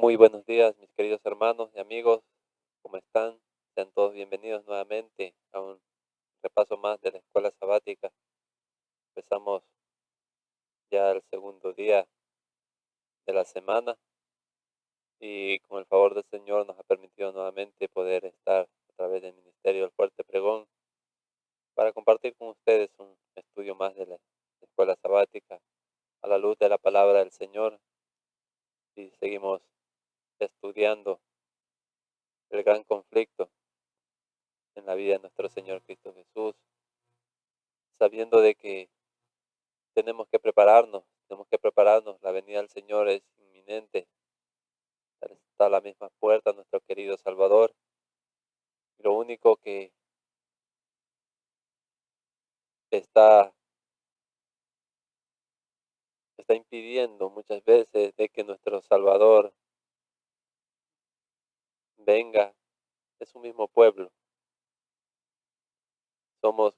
Muy buenos días, mis queridos hermanos y amigos. ¿Cómo están? Sean todos bienvenidos nuevamente a un repaso más de la escuela sabática. Empezamos ya el segundo día de la semana y con el favor del Señor nos ha permitido nuevamente poder estar a través del Ministerio del Fuerte Pregón para compartir con ustedes un estudio más de la escuela sabática a la luz de la palabra del Señor, y seguimos estudiando el gran conflicto en la vida de nuestro Señor Cristo Jesús, sabiendo de que tenemos que prepararnos, la venida del Señor es inminente, está a la misma puerta nuestro querido Salvador, y lo único que está, está impidiendo muchas veces de que nuestro Salvador venga es su mismo pueblo. Somos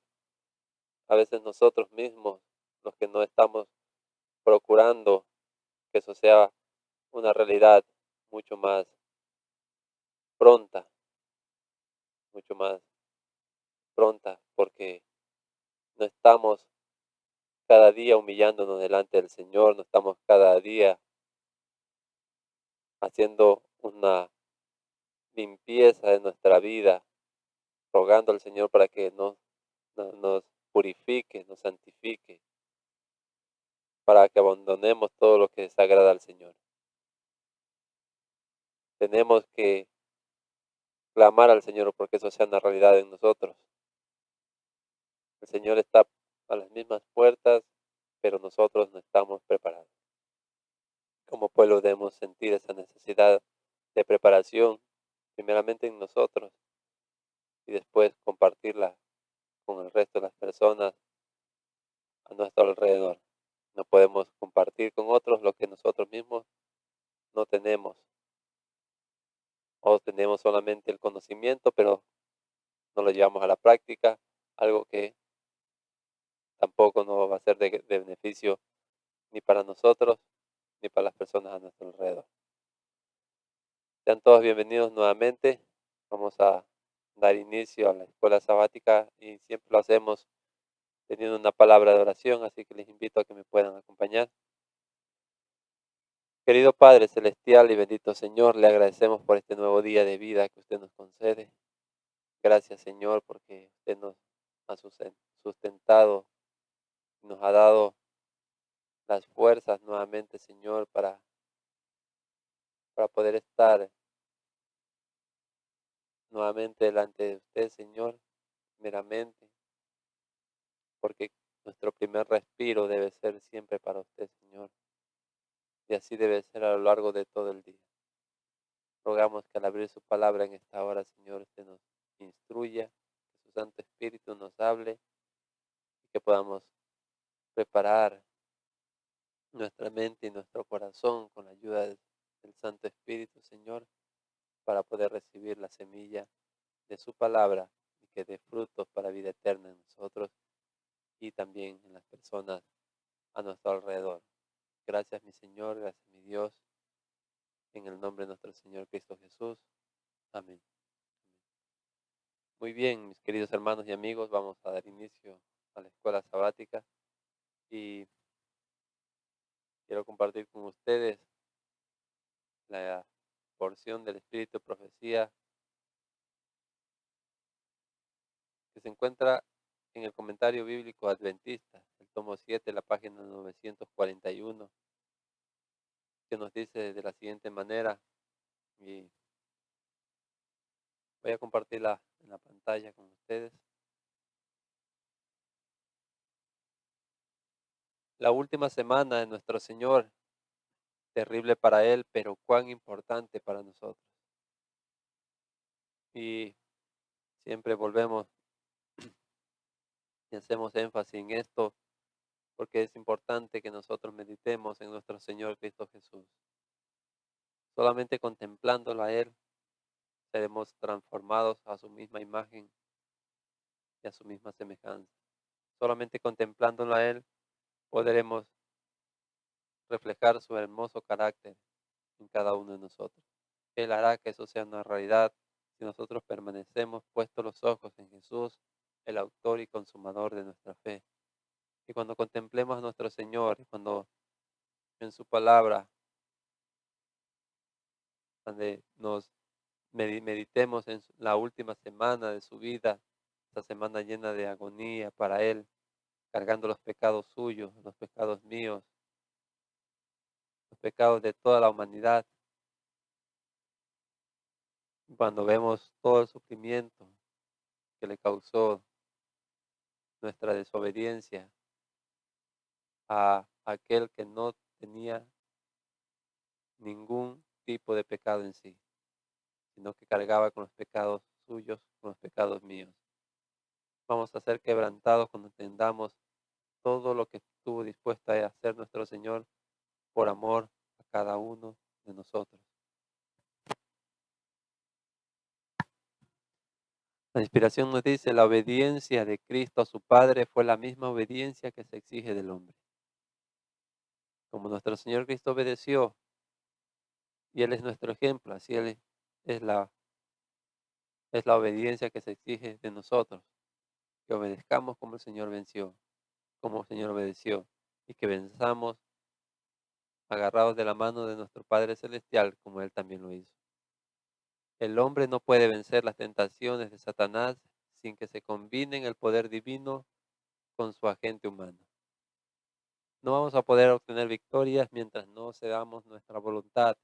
a veces nosotros mismos los que no estamos procurando que eso sea una realidad mucho más pronta, mucho más pronta, porque no estamos cada día humillándonos delante del Señor, no estamos cada día haciendo una limpieza de nuestra vida, rogando al Señor para que nos purifique, nos santifique, para que abandonemos todo lo que desagrada al Señor. Tenemos que clamar al Señor porque eso sea una realidad en nosotros. El Señor está a las mismas puertas, pero nosotros no estamos preparados. Como pueblo debemos sentir esa necesidad de preparación, primeramente en nosotros, y después compartirla con el resto de las personas a nuestro alrededor. No podemos compartir con otros lo que nosotros mismos no tenemos, o tenemos solamente el conocimiento, pero no lo llevamos a la práctica, algo que tampoco nos va a ser de beneficio ni para nosotros ni para las personas a nuestro alrededor. Sean todos bienvenidos nuevamente. Vamos a dar inicio a la escuela sabática y siempre lo hacemos teniendo una palabra de oración, así que les invito a que me puedan acompañar. Querido Padre celestial y bendito Señor, le agradecemos por este nuevo día de vida que usted nos concede. Gracias, Señor, porque usted nos ha sustentado y nos ha dado las fuerzas nuevamente, Señor, para poder estar nuevamente delante de usted, Señor, meramente, porque nuestro primer respiro debe ser siempre para usted, Señor, y así debe ser a lo largo de todo el día. Rogamos que al abrir su palabra en esta hora, Señor, usted nos instruya, que su Santo Espíritu nos hable y que podamos preparar nuestra mente y nuestro corazón con la ayuda del Santo Espíritu, Señor, para poder recibir la semilla de su palabra y que dé frutos para vida eterna en nosotros y también en las personas a nuestro alrededor. Gracias, mi Señor, gracias, mi Dios, en el nombre de nuestro Señor Cristo Jesús. Amén. Muy bien, mis queridos hermanos y amigos, vamos a dar inicio a la escuela sabática y quiero compartir con ustedes la porción del Espíritu de Profecía que se encuentra en el comentario bíblico adventista, el tomo 7, la página 941, que nos dice de la siguiente manera, y voy a compartirla en la pantalla con ustedes. La última semana de nuestro Señor, terrible para Él, pero cuán importante para nosotros. Y siempre volvemos y hacemos énfasis en esto, porque es importante que nosotros meditemos en nuestro Señor Cristo Jesús. Solamente contemplándolo a Él, seremos transformados a su misma imagen y a su misma semejanza. Solamente contemplándolo a Él, podremos reflejar su hermoso carácter en cada uno de nosotros. Él hará que eso sea una realidad si nosotros permanecemos puestos los ojos en Jesús, el autor y consumador de nuestra fe. Y cuando contemplemos a nuestro Señor, y cuando en su palabra, donde nos meditemos en la última semana de su vida, esta semana llena de agonía para Él, cargando los pecados suyos, los pecados míos, los pecados de toda la humanidad, cuando vemos todo el sufrimiento que le causó nuestra desobediencia a aquel que no tenía ningún tipo de pecado en sí, sino que cargaba con los pecados suyos, con los pecados míos. Vamos a ser quebrantados cuando entendamos todo lo que estuvo dispuesto a hacer nuestro Señor por amor a cada uno de nosotros. La inspiración nos dice, la obediencia de Cristo a su Padre fue la misma obediencia que se exige del hombre. Como nuestro Señor Cristo obedeció, y Él es nuestro ejemplo, así Él es la obediencia que se exige de nosotros, que obedezcamos como el Señor venció, como el Señor obedeció, y que venzamos agarrados de la mano de nuestro Padre Celestial, como Él también lo hizo. El hombre no puede vencer las tentaciones de Satanás sin que se combinen el poder divino con su agente humano. No vamos a poder obtener victorias mientras no cedamos nuestra voluntad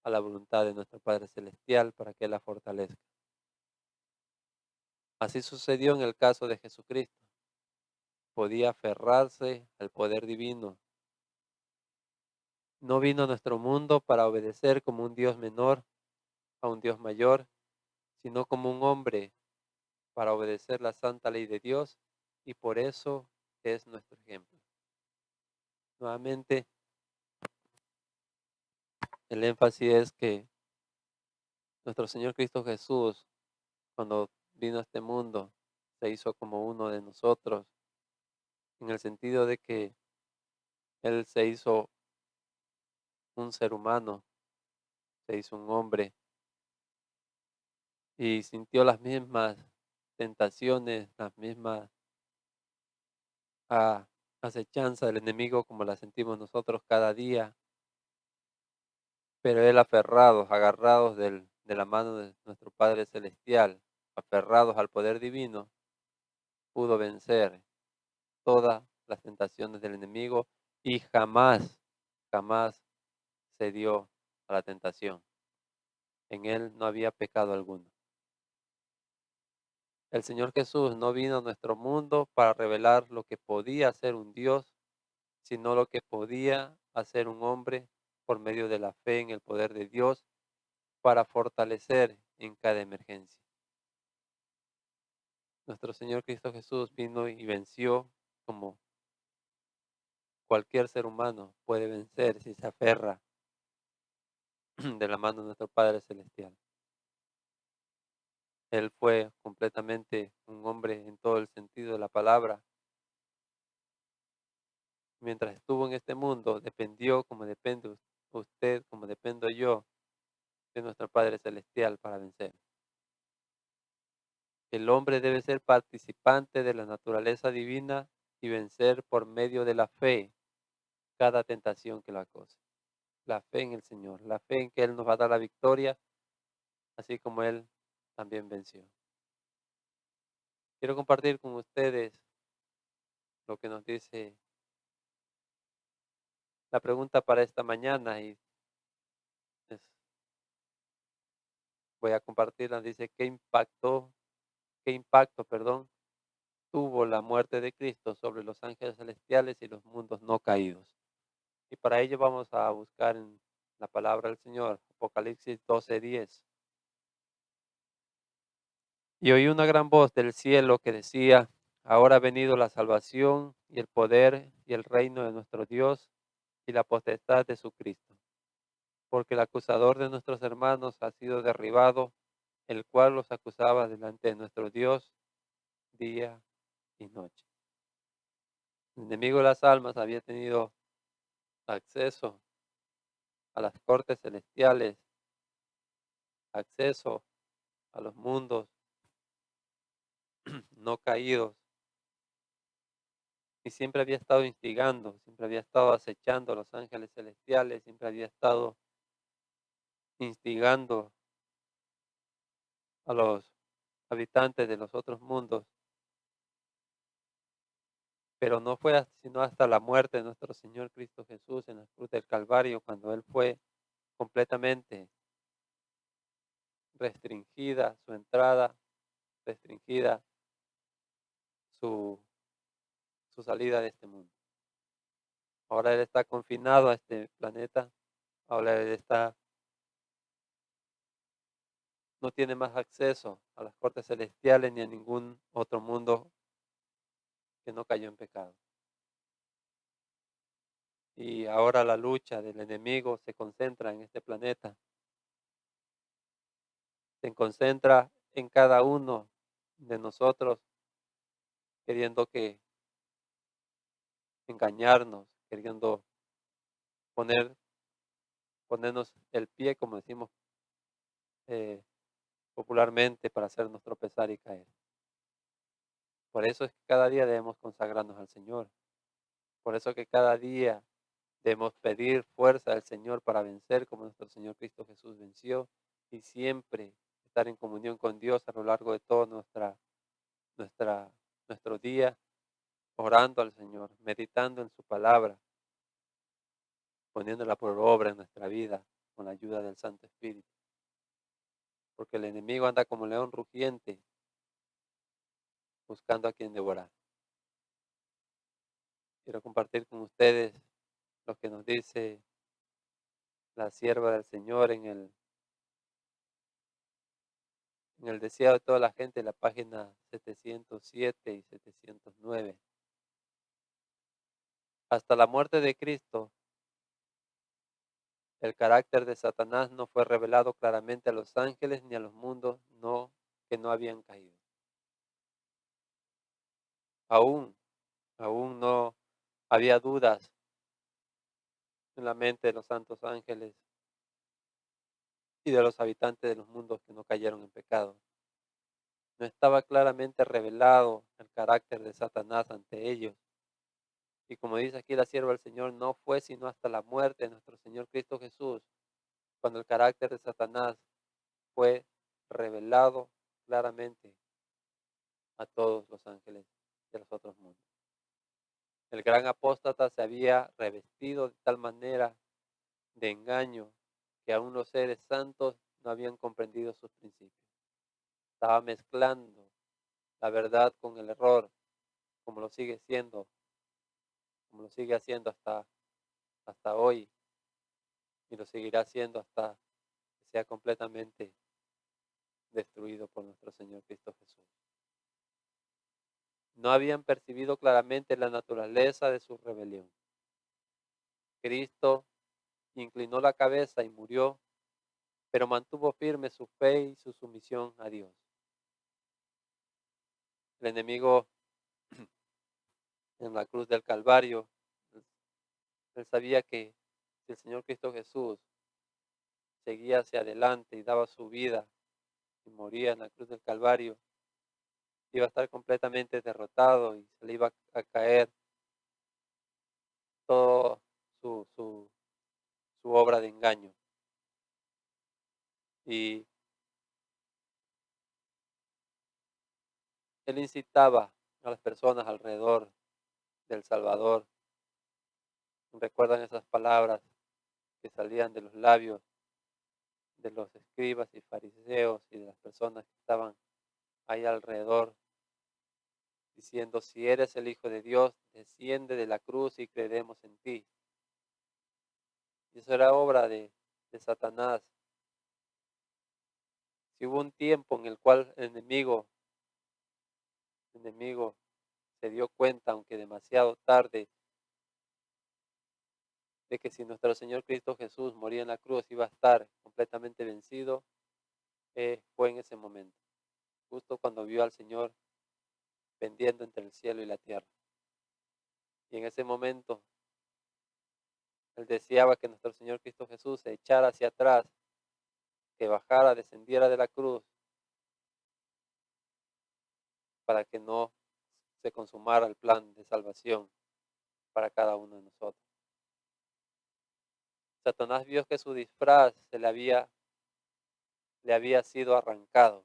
a la voluntad de nuestro Padre Celestial para que la fortalezca. Así sucedió en el caso de Jesucristo. Podía aferrarse al poder divino. No vino a nuestro mundo para obedecer como un Dios menor a un Dios mayor, sino como un hombre para obedecer la santa ley de Dios, y por eso es nuestro ejemplo. Nuevamente, el énfasis es que nuestro Señor Cristo Jesús, cuando vino a este mundo, se hizo como uno de nosotros, en el sentido de que Él se hizo un ser humano, se hizo un hombre y sintió las mismas tentaciones, las mismas acechanzas del enemigo como las sentimos nosotros cada día, pero Él aferrados, agarrados de la mano de nuestro Padre Celestial, aferrados al poder divino, pudo vencer todas las tentaciones del enemigo y jamás, jamás cedió a la tentación. En Él no había pecado alguno. El Señor Jesús no vino a nuestro mundo para revelar lo que podía hacer un Dios, sino lo que podía hacer un hombre por medio de la fe en el poder de Dios para fortalecer en cada emergencia. Nuestro Señor Cristo Jesús vino y venció como cualquier ser humano puede vencer si se aferra de la mano de nuestro Padre Celestial. Él fue completamente un hombre en todo el sentido de la palabra. Mientras estuvo en este mundo, dependió como depende usted, como dependo yo, de nuestro Padre Celestial para vencer. El hombre debe ser participante de la naturaleza divina y vencer por medio de la fe cada tentación que lo acose. La fe en el Señor, la fe en que Él nos va a dar la victoria, así como Él también venció. Quiero compartir con ustedes lo que nos dice la pregunta para esta mañana y pues, voy a compartirla. Dice, ¿qué impacto, tuvo la muerte de Cristo sobre los ángeles celestiales y los mundos no caídos? Y para ello vamos a buscar en la palabra del Señor, Apocalipsis 12:10. Y oí una gran voz del cielo que decía, ahora ha venido la salvación y el poder y el reino de nuestro Dios y la potestad de su Cristo, porque el acusador de nuestros hermanos ha sido derribado, el cual los acusaba delante de nuestro Dios día y noche. El enemigo de las almas había tenido acceso a las cortes celestiales, acceso a los mundos no caídos. Y siempre había estado instigando, siempre había estado acechando a los ángeles celestiales, siempre había estado instigando a los habitantes de los otros mundos. Pero no fue sino hasta la muerte de nuestro Señor Cristo Jesús en la cruz del Calvario, cuando Él fue completamente restringida su entrada, restringida su, su salida de este mundo. Ahora Él está confinado a este planeta, ahora Él no tiene más acceso a las cortes celestiales ni a ningún otro mundo que no cayó en pecado. Y ahora la lucha del enemigo se concentra en este planeta, se concentra en cada uno de nosotros, queriendo que engañarnos, queriendo poner, ponernos el pie, como decimos eh, popularmente, para hacernos tropezar y caer. Por eso es que cada día debemos consagrarnos al Señor. Por eso que cada día debemos pedir fuerza al Señor para vencer como nuestro Señor Cristo Jesús venció, y siempre estar en comunión con Dios a lo largo de todo nuestra, nuestro día, orando al Señor, meditando en su palabra, poniéndola por obra en nuestra vida con la ayuda del Santo Espíritu. Porque el enemigo anda como león rugiente buscando a quien devorar. Quiero compartir con ustedes lo que nos dice la sierva del Señor en el deseo de toda la gente, la página 707 y 709. Hasta la muerte de Cristo, el carácter de Satanás no fue revelado claramente a los ángeles ni a los mundos que no habían caído. Aún, aún no había dudas en la mente de los santos ángeles y de los habitantes de los mundos que no cayeron en pecado. No estaba claramente revelado el carácter de Satanás ante ellos. Y como dice aquí la sierva del Señor, no fue sino hasta la muerte de nuestro Señor Cristo Jesús, cuando el carácter de Satanás fue revelado claramente a todos los ángeles de los otros mundos. El gran apóstata se había revestido de tal manera de engaño que aún los seres santos no habían comprendido sus principios. Estaba mezclando la verdad con el error, como lo sigue siendo, como lo sigue haciendo hasta hoy, y lo seguirá haciendo hasta que sea completamente destruido por nuestro Señor Cristo Jesús. No habían percibido claramente la naturaleza de su rebelión. Cristo inclinó la cabeza y murió, pero mantuvo firme su fe y su sumisión a Dios. El enemigo en la cruz del Calvario, él sabía que si el Señor Cristo Jesús seguía hacia adelante y daba su vida y moría en la cruz del Calvario, iba a estar completamente derrotado y se le iba a caer toda su obra de engaño. Y él incitaba a las personas alrededor del Salvador. ¿Recuerdan esas palabras que salían de los labios de los escribas y fariseos y de las personas que estaban ahí alrededor, diciendo: si eres el Hijo de Dios, desciende de la cruz y creeremos en ti? Y eso era obra de Satanás. Si hubo un tiempo en el cual el enemigo se dio cuenta, aunque demasiado tarde, de que si nuestro Señor Cristo Jesús moría en la cruz iba a estar completamente vencido, fue en ese momento, justo cuando vio al Señor pendiendo entre el cielo y la tierra. Y en ese momento Él deseaba que nuestro Señor Cristo Jesús se echara hacia atrás, que bajara, descendiera de la cruz, para que no se consumara el plan de salvación para cada uno de nosotros. Satanás vio que su disfraz le había sido arrancado.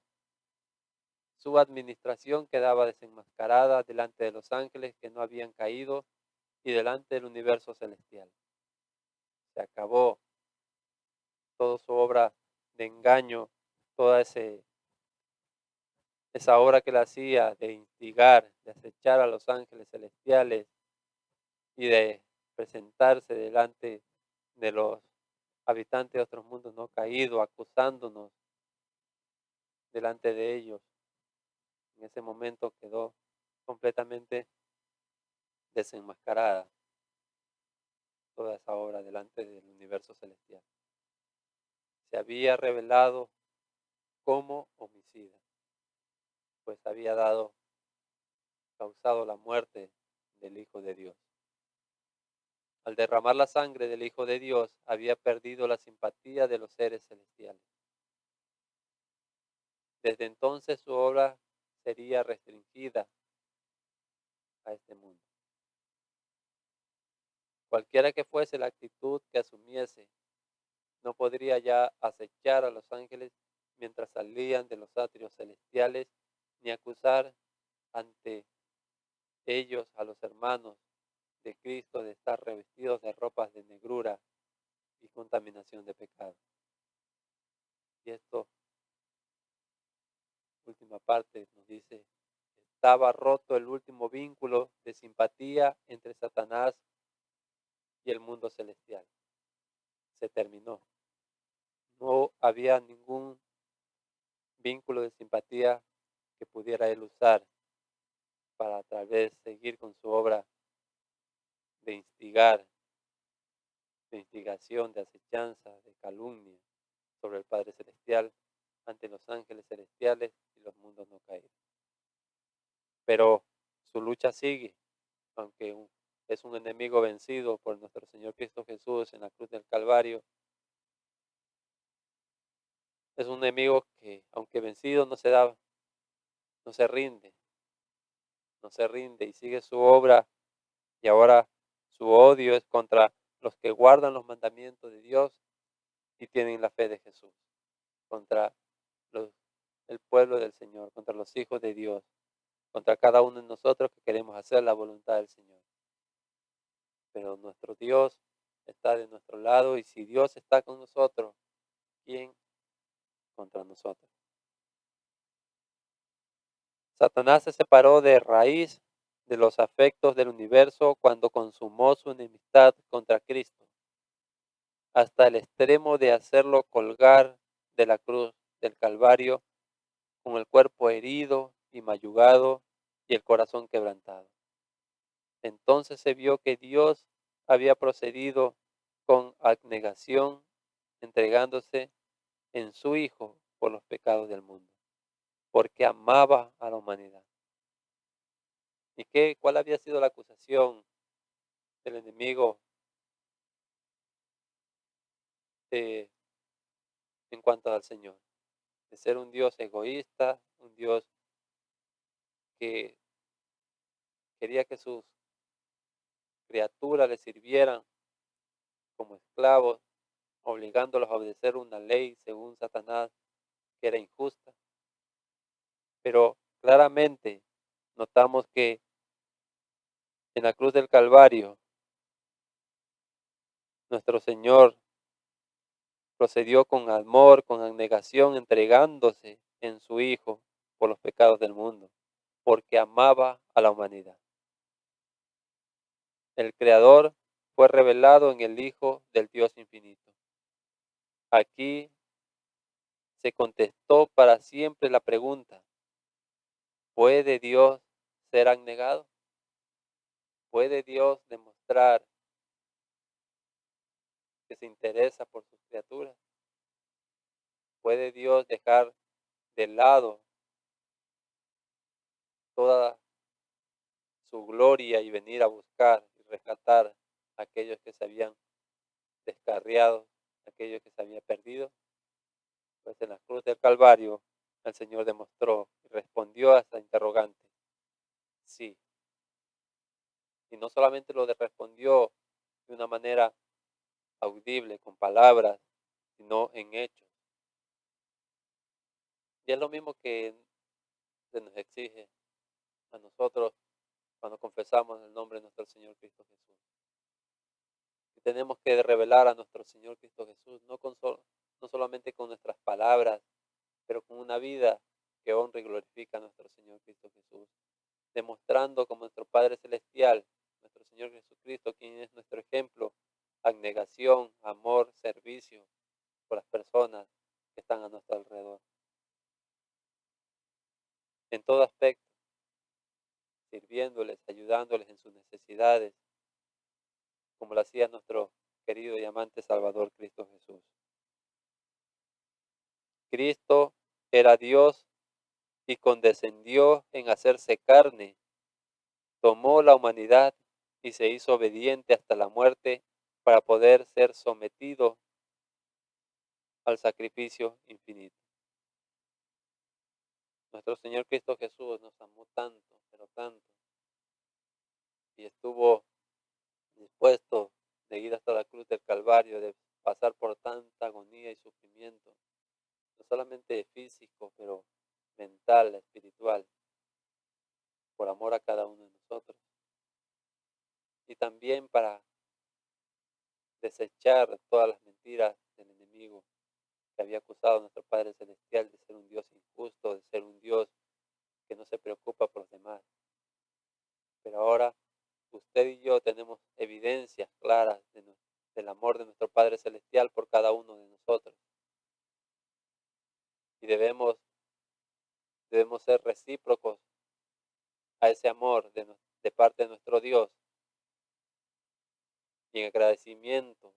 Su administración quedaba desenmascarada delante de los ángeles que no habían caído y delante del universo celestial. Se acabó toda su obra de engaño, toda esa obra que él hacía de instigar, de acechar a los ángeles celestiales y de presentarse delante de los habitantes de otros mundos no caídos, acusándonos delante de ellos. En ese momento quedó completamente desenmascarada toda esa obra delante del universo celestial. Se había revelado como homicida, pues había causado la muerte del Hijo de Dios. Al derramar la sangre del Hijo de Dios, había perdido la simpatía de los seres celestiales. Desde entonces su obra sería restringida a este mundo. Cualquiera que fuese la actitud que asumiese, no podría ya acechar a los ángeles mientras salían de los atrios celestiales, ni acusar ante ellos a los hermanos de Cristo de estar revestidos de ropas de negrura y contaminación de pecado. Y esto, última parte, nos dice, estaba roto el último vínculo de simpatía entre Satanás y el mundo celestial. Se terminó. No había ningún vínculo de simpatía que pudiera él usar para tal vez seguir con su obra de de instigación, de acechanza, de calumnia sobre el Padre Celestial ante los ángeles celestiales y los mundos no caídos. Pero su lucha sigue, aunque es un enemigo vencido por nuestro Señor Cristo Jesús en la cruz del Calvario. Es un enemigo que, aunque vencido, no se rinde, no se rinde y sigue su obra. Y ahora su odio es contra los que guardan los mandamientos de Dios y tienen la fe de Jesús, contra los, el pueblo del Señor, contra los hijos de Dios, contra cada uno de nosotros que queremos hacer la voluntad del Señor. Pero nuestro Dios está de nuestro lado y si Dios está con nosotros, ¿quién contra nosotros? Satanás se separó de raíz de los afectos del universo cuando consumó su enemistad contra Cristo, hasta el extremo de hacerlo colgar de la cruz del Calvario con el cuerpo herido y mayugado y el corazón quebrantado. Entonces se vio que Dios había procedido con abnegación, entregándose en su Hijo por los pecados del mundo, porque amaba a la humanidad. ¿Y cuál había sido la acusación del enemigo de- en cuanto al Señor? De ser un Dios egoísta, un Dios que quería que sus criaturas le sirvieran como esclavos, obligándolos a obedecer una ley según Satanás que era injusta. Pero claramente notamos que en la cruz del Calvario nuestro Señor procedió con amor, con abnegación, entregándose en su Hijo por los pecados del mundo, porque amaba a la humanidad. El Creador fue revelado en el Hijo del Dios infinito. Aquí se contestó para siempre la pregunta: ¿puede Dios ser abnegado? ¿Puede Dios demostrar que se interesa por sus criaturas? ¿Puede Dios dejar de lado toda su gloria y venir a buscar y rescatar a aquellos que se habían descarriados, aquello que se había perdido, pues en la cruz del Calvario el Señor demostró y respondió a esa interrogante, sí. Y no solamente respondió de una manera audible, con palabras, sino en hechos. Y es lo mismo que se nos exige a nosotros cuando confesamos el nombre de nuestro Señor Cristo Jesús. Y tenemos que revelar a nuestro Señor Cristo Jesús, no solamente con nuestras palabras, pero con una vida que honra y glorifica a nuestro Señor Cristo Jesús, demostrando como nuestro Padre Celestial, nuestro Señor Jesucristo, quien es nuestro ejemplo, abnegación, amor, servicio por las personas que están a nuestro alrededor. En todo aspecto, sirviéndoles, ayudándoles en sus necesidades, como lo hacía nuestro querido y amante Salvador Cristo Jesús. Cristo era Dios y condescendió en hacerse carne, tomó la humanidad y se hizo obediente hasta la muerte para poder ser sometido al sacrificio infinito. Nuestro Señor Cristo Jesús nos amó tanto, pero tanto, y estuvo dispuesto de ir hasta la cruz del Calvario, de pasar por tanta agonía y sufrimiento, no solamente físico, pero mental, espiritual, por amor a cada uno de nosotros. Y también para desechar todas las mentiras del enemigo que había acusado a nuestro Padre Celestial de ser un Dios injusto, de ser un Dios que no se preocupa por los demás. Pero ahora usted y yo tenemos evidencias claras del amor de nuestro Padre Celestial por cada uno de nosotros. Y debemos ser recíprocos a ese amor de parte de nuestro Dios y en agradecimiento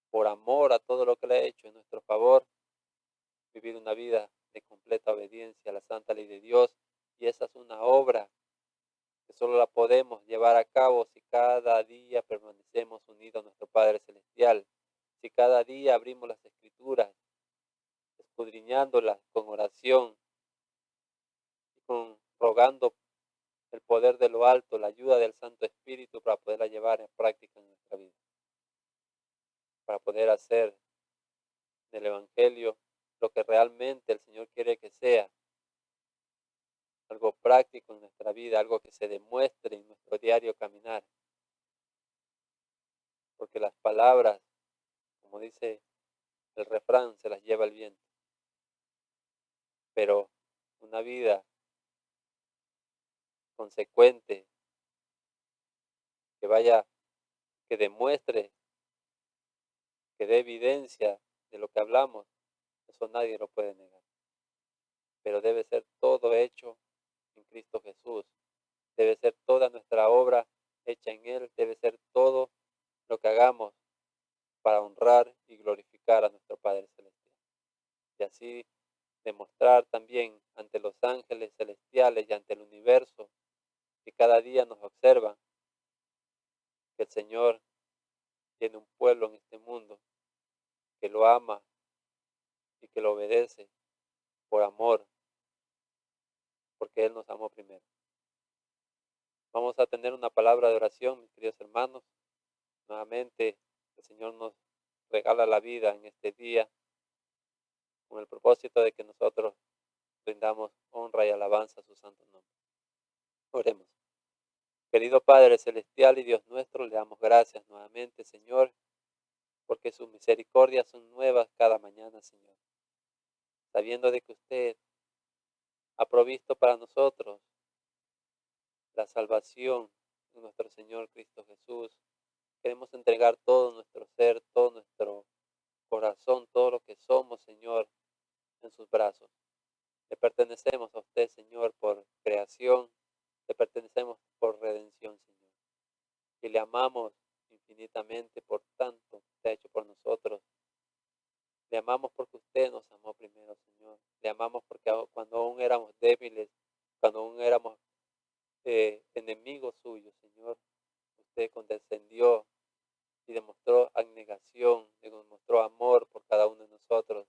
por amor a todo lo que le ha hecho en nuestro favor, vivir una vida de completa obediencia a la santa ley de Dios. Y esa es una obra que solo la podemos llevar a cabo si cada día permanecemos unidos a nuestro Padre Celestial, si cada día abrimos las Escrituras, escudriñándolas con oración y rogando el poder de lo alto, la ayuda del Santo Espíritu para poderla llevar en práctica en nuestra vida, para poder hacer del Evangelio lo que realmente el Señor quiere que sea, algo práctico en nuestra vida, algo que se demuestre en nuestro diario caminar, porque las palabras, como dice el refrán, se las lleva el viento, pero una vida consecuente, que vaya, que demuestre, que dé evidencia de lo que hablamos, eso nadie lo puede negar, pero debe ser todo hecho en Cristo Jesús, debe ser toda nuestra obra hecha en Él, debe ser todo lo que hagamos para honrar y glorificar a nuestro Padre Celestial. Y así demostrar también ante los ángeles celestiales y ante el universo que cada día nos observan que el Señor tiene un pueblo en este mundo que lo ama y que lo obedece por amor, porque Él nos amó primero. Vamos a tener una palabra de oración, mis queridos hermanos. Nuevamente, el Señor nos regala la vida en este día con el propósito de que nosotros brindamos honra y alabanza a su santo nombre. Oremos. Querido Padre Celestial y Dios nuestro, le damos gracias nuevamente, Señor, porque sus misericordias son nuevas cada mañana, Señor. Sabiendo de que usted ha provisto para nosotros la salvación de nuestro Señor Cristo Jesús, queremos entregar todo nuestro ser, todo nuestro corazón, todo lo que somos, Señor, en sus brazos. Le pertenecemos a usted, Señor, por creación, le pertenecemos por redención, Señor. Y le amamos infinitamente por tanto que ha hecho por nosotros. Le amamos porque usted nos amó primero, Señor. Le amamos porque cuando aún éramos débiles, cuando aún éramos enemigos suyos, Señor, usted condescendió y demostró abnegación, demostró amor por cada uno de nosotros,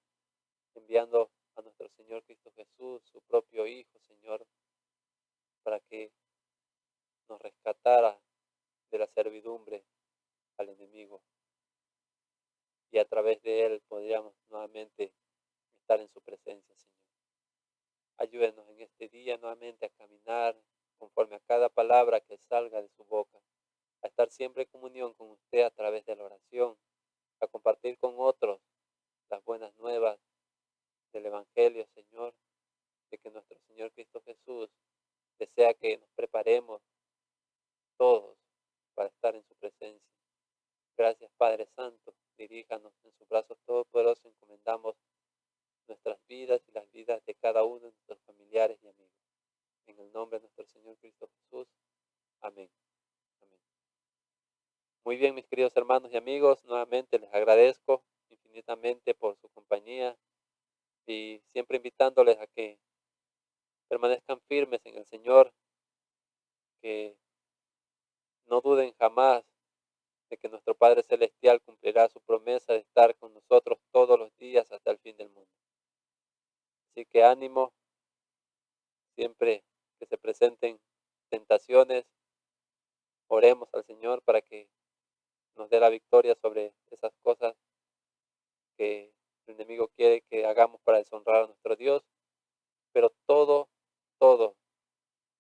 enviando a nuestro Señor Cristo Jesús, su propio Hijo, Señor, para que nos rescatara de la servidumbre al enemigo y a través de Él podríamos nuevamente estar en su presencia, Señor. Ayúdenos en este día nuevamente a caminar conforme a cada palabra que salga de su boca, a estar siempre en comunión con usted a través de la oración, a compartir con otros las buenas nuevas del Evangelio, Señor, de que nuestro Señor Cristo Jesús desea que nos preparemos todos para estar en su presencia. Gracias, Padre Santo. Diríjanos en sus brazos todopoderosos. Encomendamos nuestras vidas y las vidas de cada uno de nuestros familiares y amigos. En el nombre de nuestro Señor Cristo Jesús. Amén. Amén. Muy bien, mis queridos hermanos y amigos. Nuevamente les agradezco infinitamente por su compañía y siempre invitándoles a que permanezcan firmes en el Señor, que no duden jamás de que nuestro Padre Celestial cumplirá su promesa de estar con nosotros todos los días hasta el fin del mundo. Así que ánimo, siempre que se presenten tentaciones, oremos al Señor para que nos dé la victoria sobre esas cosas que el enemigo quiere que hagamos para deshonrar a nuestro Dios, pero todo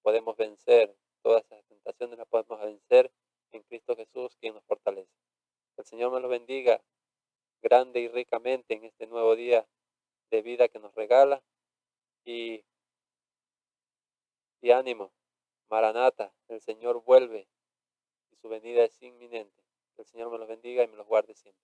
podemos vencer, todas esas tentaciones las podemos vencer en Cristo Jesús, quien nos fortalece. Que el Señor me lo bendiga grande y ricamente en este nuevo día de vida que nos regala y, y ánimo, Maranata, el Señor vuelve y su venida es inminente. Que el Señor me los bendiga y me los guarde siempre.